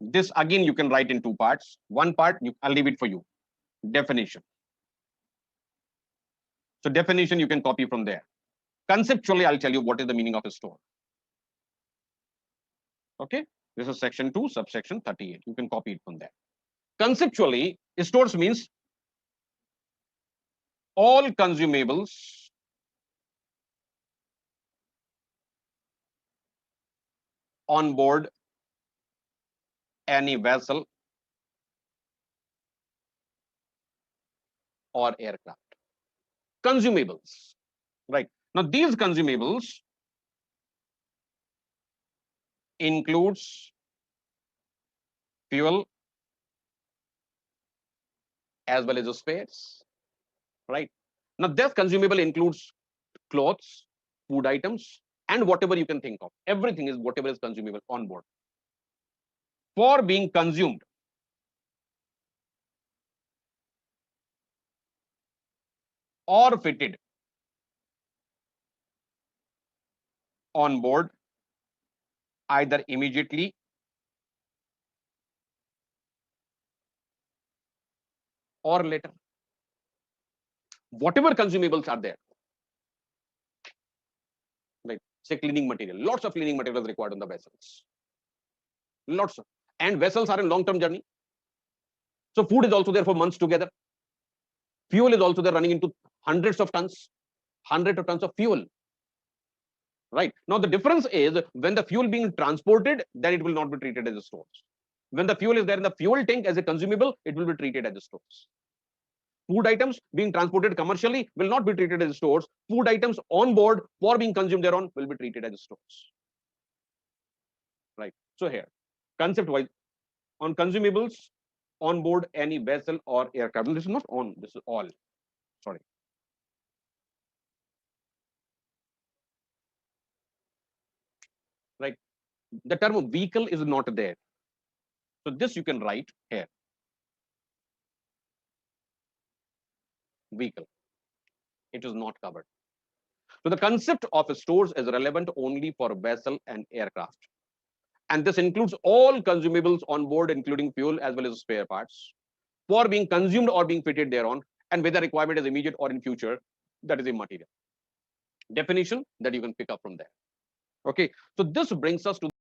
This again you can write in two parts. One part, I'll leave it for you. Definition. So definition you can copy from there. Conceptually, I'll tell you what is the meaning of a store. Okay, this is section 2, subsection 38. You can copy it from there. Conceptually, stores means all consumables on board any vessel or aircraft. Consumables, right? Now, these consumables includes fuel as well as the spares, right? Now, this consumable includes clothes, food items, and whatever you can think of. Everything is whatever is consumable on board for being consumed or fitted on board either immediately or later. Whatever consumables are there, like say cleaning material, lots of cleaning materials required on the vessels, lots of, and vessels are in long-term journey. So food is also there for months together. Fuel is also there, running into hundreds of tons of fuel. Right now, the difference is when the fuel being transported, then it will not be treated as a stores. When the fuel is there in the fuel tank as a consumable, it will be treated as a stores. Food items being transported commercially will not be treated as stores. Food items on board for being consumed thereon will be treated as stores. Right. So here, concept-wise, on consumables on board any vessel or aircraft. This is not on. This is all. Sorry. Right. The term vehicle is not there. So this you can write here. Vehicle. It is not covered. So the concept of stores is relevant only for vessel and aircraft. And this includes all consumables on board, including fuel as well as spare parts, for being consumed or being fitted thereon, and whether requirement is immediate or in future, that is immaterial. Definition that you can pick up from there. Okay, so this brings us to